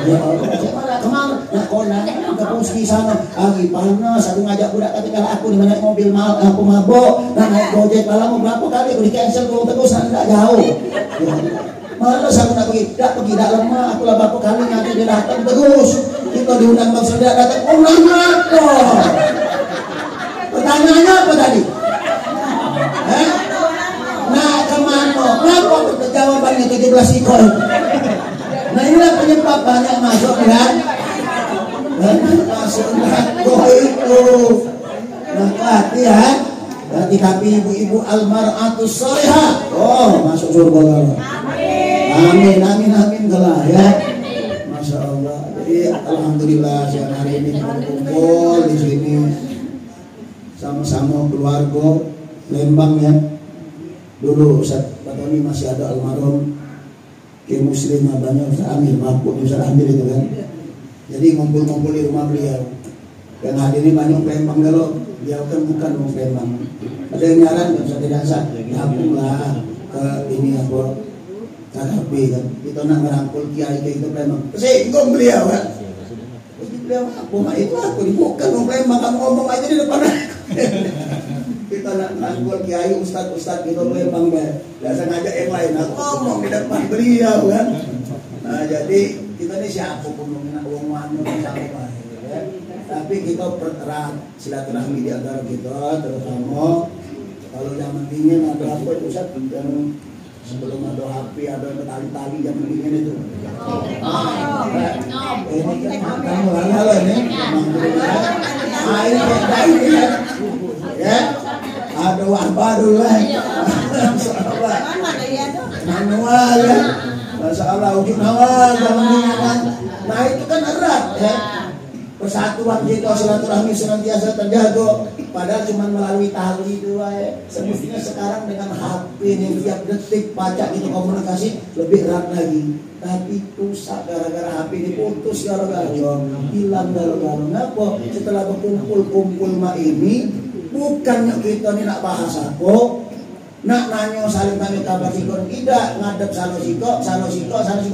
Ya Allah, siapa nak kemana? Nah konangan ke puski sana. Lagi panas, aku ngajak budak ketinggal aku di mana mobil aku mabok. Nah naik gojek malam berapa kali aku di cancel gue terus nggak jauh. Malas aku nak pergi, tak lemah. Aku lah berapa kali nanti dia datang terus. Kita diundang bang Surya datang. Oh apa? Pertanyaannya apa tadi? Nah kemana? Kenapa jawabannya 17 ikon? Nah inilah penyebab banyak masuk kan? Masuk neraka itu. Nah latihan. Berarti tapi ibu-ibu almar'atus sholihah. Oh masuk surga. Amin amin amin kalah ya. Masya Allah. Jadi alhamdulillah siang hari ini kumpul di sini sama-sama keluarga Lembang ya. Dulu Ustaz Batoni masih ada almarhum Ki Muslim banyak Ustaz Amir, maafkan Ustaz Amir itu kan. Jadi ngumpul-ngumpul di rumah beliau. Yang hadir ini banyak Lembang kalau dia kan bukan orang Lembang. Ada yang nyaran kan Ustaz tidak sah. Dihapunglah ke ini apa KKP kan. Kita nak merangkul kiai kayak itu Lembang. Singgung beliau kan. Jadi beliau aku mak itu aku bukan orang Lembang, kamu ngomong aja di depan aku. Kita nak merangkul kiai ustad kita Lembang ya. Tidak sengaja yang lain aku ngomong di depan beliau kan. Nah jadi kita ini siapa pun nak uang mana sama ya. Tapi kita pererat silaturahmi di antara kita, terutama kalau zaman dingin ada apa itu Ustaz yang sebelum ada HP ada tali-tali zaman dingin itu. Ini kan kamu lalu ini, air kayak ya. Ya, ada wah baru lah. Manual ya, Masya Allah uji manual zaman dingin kan. Nah itu kan erat ya. Persatuan kita silaturahmi senantiasa terjaga. Padahal cuma melalui tali itu ya. Semestinya sekarang dengan HP ini tiap detik pacak itu komunikasi lebih erat lagi. Tapi rusak gara-gara HP ini putus gara-gara hilang gara-gara. Kenapa? Setelah berkumpul-kumpul ini bukannya kita ini nak bahas apa, nak nanya saling tanya kabar sikon tidak ngadep sano siko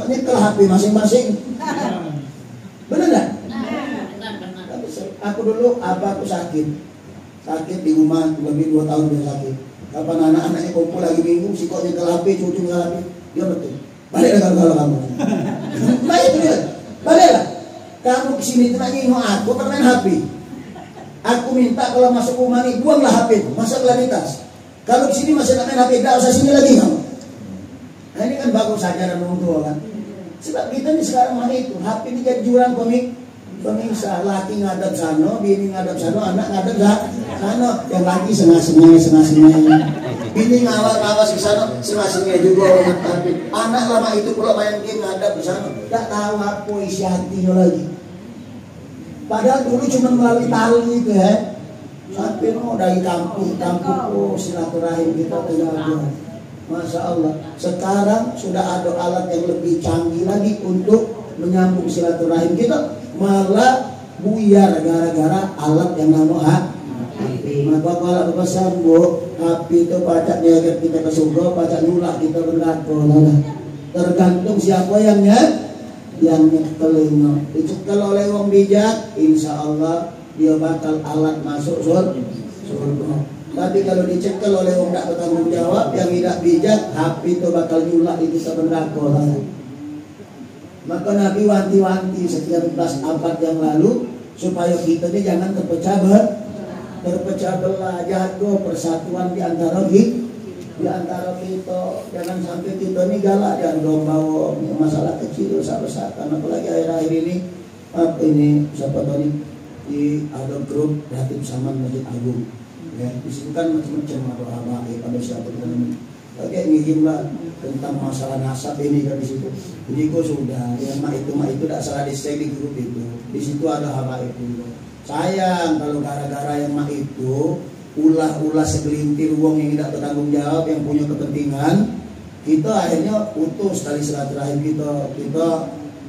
ini ke HP masing-masing. Benar nggak? Aku dulu aku sakit di rumah lebih 2 tahun dia sakit. Kapan anak-anaknya kumpul lagi minggu, sikotnya ke HP, cucu ke HP, dia betul. Balik kalau kamu. Baik dia, baliklah. Kamu kesini itu nanya aku permain HP. Aku minta kalau masuk rumah ini buanglah HP, masuklah di tas. Kalau kesini masih nak main HP, tidak usah sini lagi kamu. Nah ini kan bagus ajaran orang tua kan. Sebab kita ini sekarang mana itu HP ini jadi jurang pemisah, laki ngadap sana, bini ngadap sana, anak ngadap sana. Yang laki sengah-sengah. Bini ngawas ke sana, sengah-sengah juga. Anak lama itu pula main game ngadap ke sana, tak tahu apa isi hatinya lagi. Padahal dulu cuma melalui tali itu ya. Sampai dari kampung silaturahim kita terjaga. Masya Allah. Sekarang sudah ada alat yang lebih canggih lagi untuk menyambung silaturahim kita. Malah buyar gara-gara alat yang nama HP. Maka kalau pesan bu, HP itu pajaknya agar kita ke surga, pajak nyulak kita berlaku. Tergantung siapa yang nyekelnya. Dicekel oleh orang bijak, insya Allah dia bakal alat masuk surga. Tapi kalau dicekel oleh orang tak bertanggung jawab, yang tidak bijak, HP itu bakal nyulak itu kita berlaku. Maka Nabi wanti-wanti setiap 11 abad yang lalu supaya kita ini jangan terpecah belah, jaga persatuan di antara kita. Jangan sampai kita ini galak dan bawa masalah kecil besar. Karena apalagi akhir-akhir ini siapa tadi di ada grup Ratib Saman Masjid Agung. Ya, di situ kan macam-macam ada habaib, ada siapa teman. Kayak ngirim lah tentang masalah nasab ini kan di situ. Jadi kok sudah ya mak itu tidak salah di grup itu. Di situ ada habaib itu. Sayang kalau gara-gara yang mak itu ulah segelintir uang yang tidak bertanggung jawab yang punya kepentingan, kita akhirnya putus tali silaturahim kita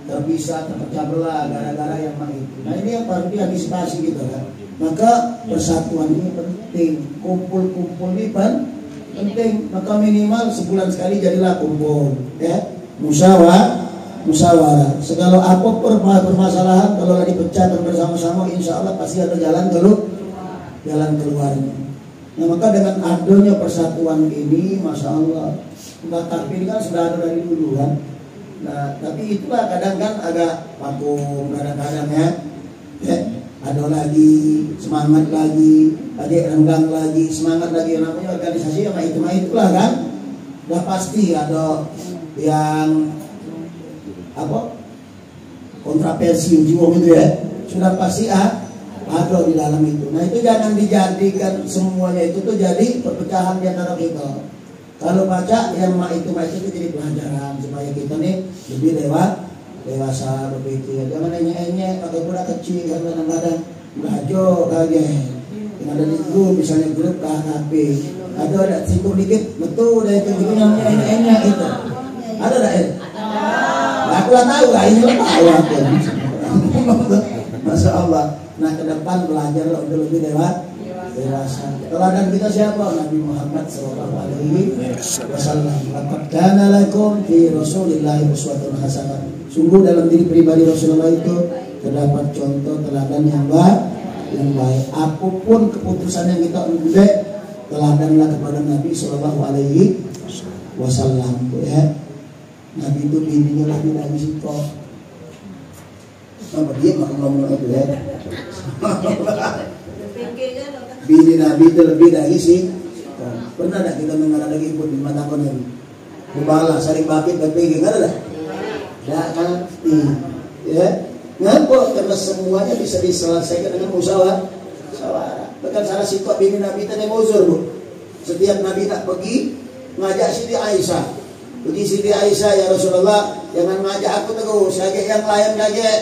terpisah terpecah belah gara-gara yang mak itu. Nah ini yang perlu diantisipasi kita kan. Maka persatuan ini penting, kumpul-kumpul ini penting. Maka minimal sebulan sekali jadilah kumpul ya, musyawarah musyawarah. Segala apa permasalahan kalau lagi pecahkan bersama-sama, insya Allah pasti ada jalan keluarnya. Nah, maka dengan adanya persatuan ini, masya Allah, tapi ini kan sudah ada dari dulu kan. Nah, tapi itulah kadang kan agak vakum kadang-kadang ya. Ada lagi semangat lagi, renggang lagi, semangat lagi, namanya organisasi yang itulah kan. Udah pasti ada yang kontraversi jiwa gitu ya, sudah pasti ada di dalam itu. Nah, itu jangan dijadikan semuanya itu tuh jadi perpecahan di antara kita. Kalau baca yang itu jadi pelajaran supaya kita nih lebih dewasa berpikir. Jangan enyek pakai budak kecil kadang-kadang gajo kaget. Yang ada di grup misalnya grup KKP, ada singgung dikit, betul dari itu namanya enyek itu. Ada tak? Aku lah tahu lah, ini lah tahu aku. Masya Allah. Nah, ke depan belajar untuk lebih dewasa. Teladan kita siapa? Nabi Muhammad SAW. Laqad kana lakum fi Rasulillahi uswatun hasanah. Sungguh dalam diri pribadi Rasulullah itu terdapat contoh teladan yang baik. Apapun keputusan yang kita ambil, teladanlah kepada Nabi SAW. Ya. Nabi itu bininya lagi dari situ. Apa dia ngomong itu ya? Bini Nabi itu lebih dari sih. Pernah tak kita mengenal lagi pun di mata konem? Kubala, saling bakit, berpikir, nggak ada? Tidak kan? Ya, ngapa? Karena semuanya bisa diselesaikan dengan musyawarah. Bahkan salah sikap bini Nabi itu yang uzur bu. Setiap Nabi tak pergi ngajak Siti Aisyah. Pergi Siti Aisyah, ya Rasulullah, jangan ngajak aku terus. Ngajak yang lain ngajak.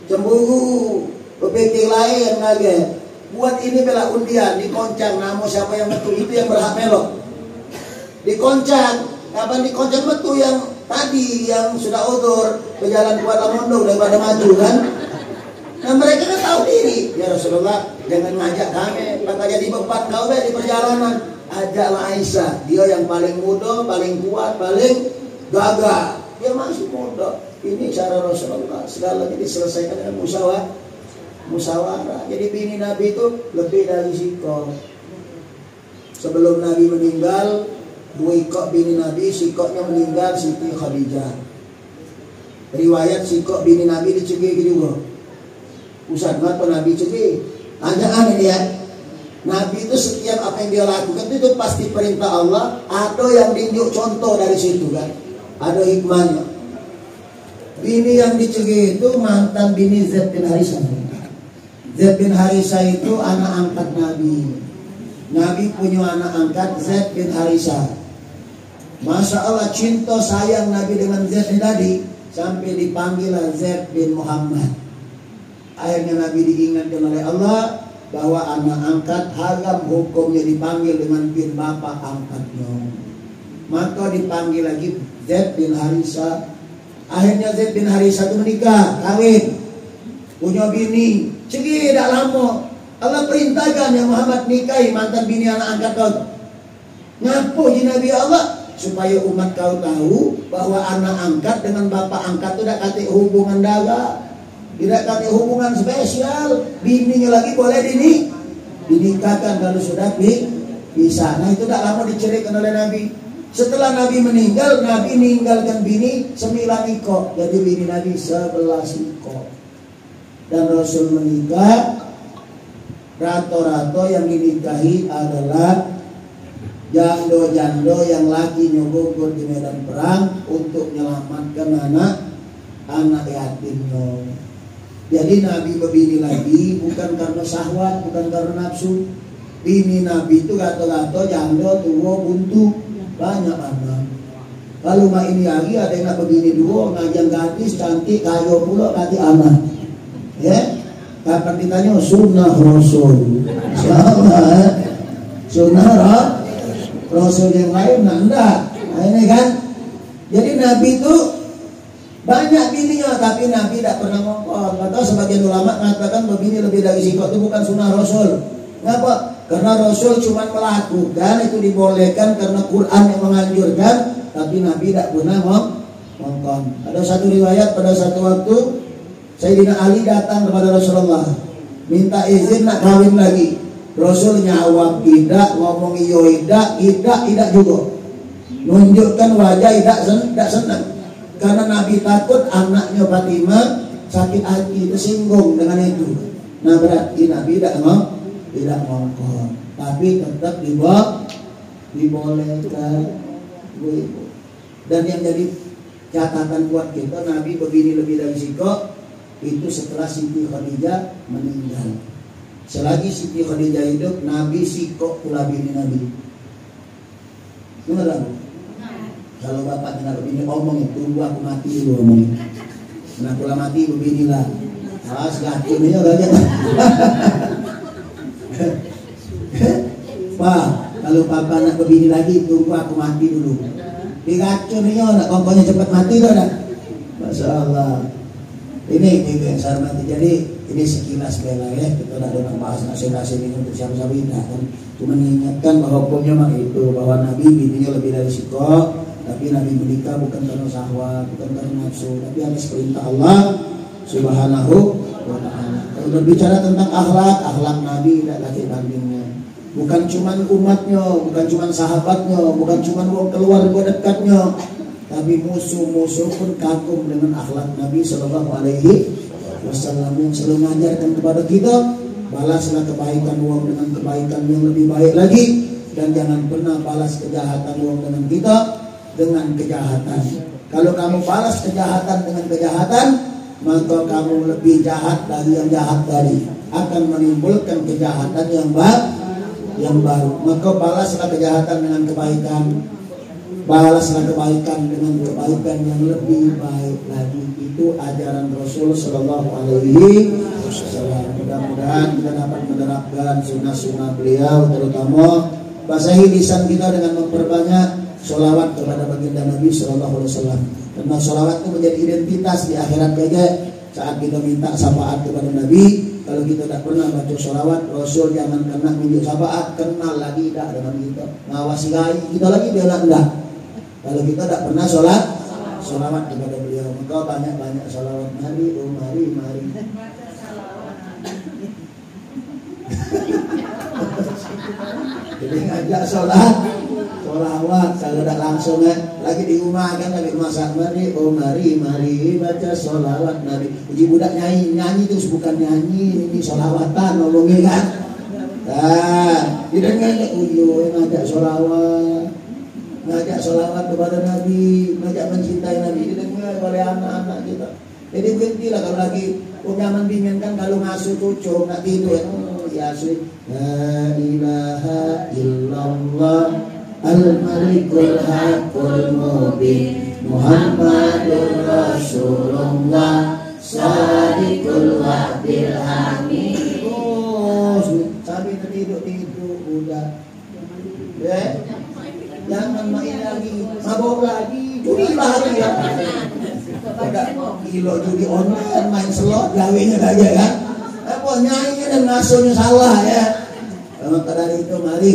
Cemburu, berpikir lain lagi. Buat ini bela undian, dikoncang nama siapa yang betul itu yang berhak melok. Dikoncang, kapan dikoncang betul yang tadi yang sudah udur berjalan kuat mondok daripada maju kan? Nah mereka kan tahu diri. Ya Rasulullah, jangan ngajak kami, maka jadi beban kau di perjalanan. Ajaklah Aisyah, dia yang paling muda, paling kuat, paling gagah. Dia masih muda. Ini cara Rasulullah, segalanya diselesaikan dengan musyawarah. Jadi bini Nabi itu lebih dari sikap. Sebelum Nabi meninggal, dua ikut bini Nabi, sikapnya meninggal Siti Khadijah. Riwayat sikap bini Nabi dicegih juga. Ustaz, kenapa Nabi cegih? Tanyaan ini ya. Nabi itu setiap apa yang dia lakukan itu pasti perintah Allah. Ada yang ditunjuk contoh dari situ kan. Ada hikmahnya. Bini yang dicegih itu mantan bini Zaid bin Harisah. Zaid bin Harisah itu anak angkat Nabi. Nabi punya anak angkat Zaid bin Harisah. Masya Allah cinta sayang Nabi dengan Zaid bin tadi sampai dipanggil Zaid bin Muhammad. Akhirnya Nabi diingatkan oleh Allah bahwa anak angkat haram hukumnya dipanggil dengan bin bapak angkatnya. Maka dipanggil lagi Zaid bin Harisah. Akhirnya Zaid bin Harisah itu menikah, kawin, punya bini. Cegi tidak lama Allah perintahkan ya Muhammad nikahi mantan bini anak angkat kau. Ngapo di Nabi Allah supaya umat kau tahu bahwa anak angkat dengan bapak angkat itu tidak kata hubungan dagang, tidak kata hubungan spesial. Bininya lagi boleh dinikahkan kalau sudah bisa. Nah itu tidak lama diceritakan oleh Nabi. Setelah Nabi meninggal, Nabi meninggalkan bini 9 iko. Jadi bini Nabi 11 iko. Dan Rasul menikah, rata-rata yang dinikahi adalah jando-jando yang lagi nyobogor di medan perang untuk menyelamatkan anak yatimnya. Jadi Nabi berbini lagi bukan karena syahwat, bukan karena nafsu. Bini Nabi itu rata-rata jando, tua, buntu. Banyak anak. Kalau mak ini lagi ada yang nak begini dua, ngajang gadis cantik, kayo pula kati anak. Ya, kapan ditanya sunnah Rasul. Sama, sunnah Rasul yang lain nanda. Nah ini kan. Jadi Nabi itu banyak bininya, tapi Nabi tidak pernah ngomong. Maka sebagian ulama mengatakan begini lebih dari sikap itu bukan sunnah Rasul. Kenapa? Karena Rasul cuma melakukan, itu dibolehkan karena Quran yang menganjurkan, tapi Nabi tidak pernah ngongkon. Ada satu riwayat pada satu waktu Sayyidina Ali datang kepada Rasulullah, minta izin nak kawin lagi. Rasul nyawab tidak, ngomong iyo tidak juga. Nunjukkan wajah tidak senang. Karena Nabi takut anaknya Fatimah sakit hati, tersinggung dengan itu. Nah berarti Nabi tidak ngongkon, tapi tetap dibolehkan. Dan yang jadi catatan buat kita, Nabi begini lebih dari siko itu setelah Siti Khadijah meninggal. Selagi Siti Khadijah hidup, Nabi siko pula bini Nabi. Benar tak? Kalau bapak dengar begini omong, tunggu aku mati dulu omong. Nah pula mati beginilah. Gacunnya aja. Pak, kalau papa nak begini lagi, tunggu aku mati dulu. Digacunnya nak kongkonya cepat mati tuh dah. Masya Allah. Ini yang saya hormati. Jadi ini sekilas bela ya. Kita tidak ada bahas nasi-nasi ini untuk siapa-siapa tidak kan. Cuma mengingatkan bahwa hukumnya memang itu, bahwa Nabi bininya lebih dari siko, tapi Nabi menikah bukan karena syahwat, bukan karena nafsu, tapi atas perintah Allah Subhanahu wa ta'ala. Kalau berbicara tentang akhlak Nabi tidak ada bandingnya. Bukan cuma umatnya, bukan cuma sahabatnya, bukan cuma keluarga dekatnya, tapi musuh-musuh pun kagum dengan akhlak Nabi Sallallahu Alaihi Wasallam yang selalu mengajarkan kepada kita, balaslah kebaikan uang dengan kebaikan yang lebih baik lagi, dan jangan pernah balas kejahatan uang dengan kita dengan kejahatan. Kalau kamu balas kejahatan dengan kejahatan, maka kamu lebih jahat dari yang jahat tadi, akan menimbulkan kejahatan yang baru. Maka balaslah kejahatan dengan kebaikan, balaslah kebaikan dengan kebaikan yang lebih baik lagi. Itu ajaran Rasul Sallallahu Alaihi Wasallam. Mudah-mudahan kita dapat menerapkan sunnah-sunnah beliau, terutama basahi lisan kita dengan memperbanyak sholawat kepada baginda Nabi Sallallahu Alaihi Wasallam. Karena sholawat itu menjadi identitas di akhirat saja. Saat kita minta syafaat kepada Nabi, kalau kita tidak pernah baca sholawat, Rasul jangan kena minta syafaat, kenal lagi tidak dengan kita, ngawasi lagi kita lagi bela enggak. Kalau kita tidak pernah sholawat kepada beliau, maka banyak-banyak sholawat. Mari. Jadi ngajak sholawat kalau tidak langsung lagi di rumah kan, lagi masak, mari baca sholawat Nabi. Uji budak nyanyi terus, bukan nyanyi, ini sholawatan nolongin kan. Nah, didengarnya ngajak sholawat kepada Nabi, ngajak mencintai Nabi, didengar oleh anak-anak kita. Jadi berhentilah kalau lagi zaman dingin kan, kalau ngasuh cucu nggak tidur Yasin, la ilaha illallah al-malikul haqqul mubin Muhammadur Rasulullah sadiqul wa'dil amin. Sampai tidur udah. Jangan main lagi, mabok lagi, judi lagi ya. Ada kilo judi online, main slot, gawenya aja kan. Apa nyanyinya dan ngasuhnya salah ya. Maka dari itu mari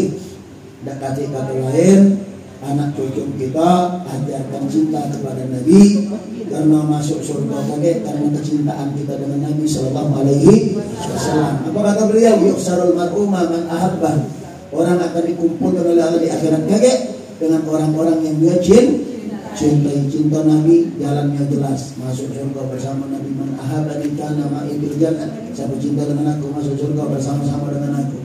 dekati kata lain, anak cucu kita ajarkan cinta kepada Nabi, karena masuk surga kaget karena kecintaan kita dengan Nabi Sallallahu Alaihi Wasallam. Apa kata beliau? Yuksarul mar'u man ahabba. Orang akan dikumpulkan oleh Allah di akhirat kaget dengan orang-orang yang dia cinta Nabi, jalannya jelas, masuk surga bersama Nabi. Man ahabani kana ma'i bil jannah. Siapa cinta dengan aku masuk surga bersama-sama dengan aku.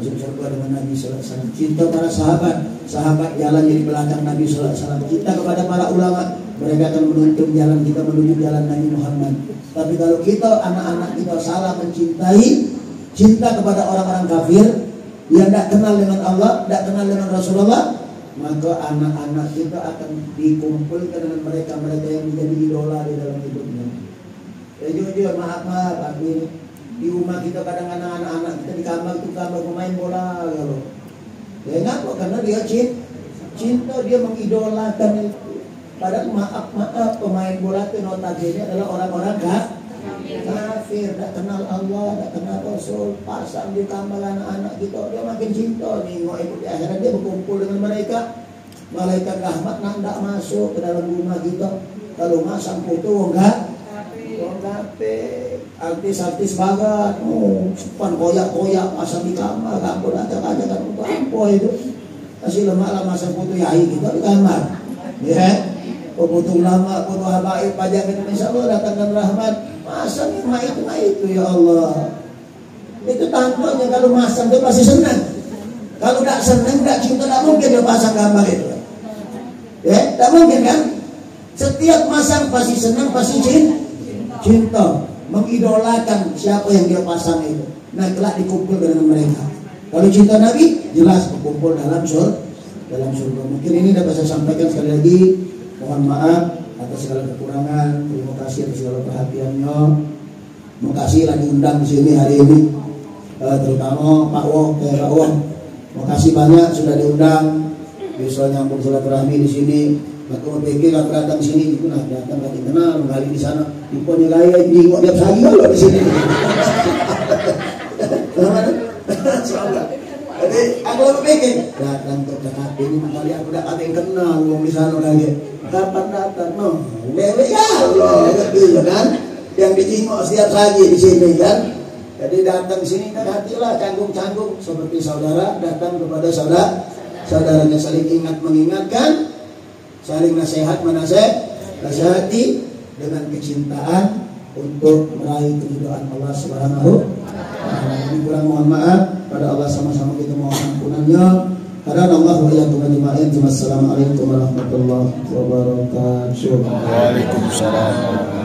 Masuk surga dengan Nabi sallallahu alaihi wasallam. Cinta para sahabat jalan di belakang Nabi sallallahu alaihi wasallam. Cinta kepada para ulama, mereka akan menuntun jalan kita menuju jalan Nabi Muhammad. Tapi kalau kita anak-anak kita salah mencintai, cinta kepada orang-orang kafir yang tidak kenal dengan Allah, tidak kenal dengan Rasulullah, maka anak-anak kita akan dikumpulkan dengan mereka yang menjadi idola di dalam hidupnya. Ya jujur, maaf tapi di rumah kita kadang anak-anak kita di kamar pemain bola kalau. Ya kenapa? Karena dia cinta, dia mengidolakan itu. Padahal maaf pemain bola itu notabene adalah orang-orang kafir, tidak kenal Allah, tidak kenal Rasul. Pasang di kamar anak-anak kita, dia makin cinta nih, mau ikut di akhirat dia berkumpul dengan mereka. malaikat rahmat nggak masuk ke dalam rumah kita. Kalau masang foto enggak, artis banget, sepan koyak pasang di kamar, kampung aja kan untuk apa itu? Kasih lemah masang foto yai kita di kamar, ya. Foto lama, foto habaib pajak Indonesia Allah datangkan rahmat, masang itu ya Allah. Itu tandanya kalau masang dia pasti senang. Kalau tidak senang, tidak cinta, tidak mungkin dia pasang gambar itu. Ya, tidak mungkin kan? Setiap masang pasti senang, pasti cinta, mengidolakan siapa yang dia pasang itu. Nah, kelak dikumpul dengan mereka. Kalau cinta Nabi, jelas berkumpul dalam surga. Mungkin ini dapat saya sampaikan sekali lagi. Mohon maaf atas segala kekurangan. Terima kasih atas segala perhatiannya. Terima kasihlah diundang di sini hari ini. Terutama Pak Wong, Pak Wong. Terima kasih banyak sudah diundang. Bisa nyambung silaturahmi di sini. Aku pikir kalau datang di sini, itu datang lagi kenal, kali di sana. Ikonnya gaya ini kok dia lagi kalau di sini. Jadi aku pikir datang ke TKP ini kali aku udah ada yang kenal, mau di sana lagi. Kapan datang? No, dewe ya Allah, gitu kan? Yang dijenguk setiap pagi di sini kan? Jadi datang di sini kan hatilah canggung-canggung seperti saudara datang kepada saudaranya, saling ingat mengingatkan, saling nasihat menasehati dengan kecintaan untuk meraih keridhaan Allah Subhanahu wa taala. Ini kurang mohon maaf pada Allah, sama-sama kita mohon ampunannya. Karena Allah wa iyyakum ajma'in. Wassalamualaikum warahmatullahi wabarakatuh. Waalaikumsalam.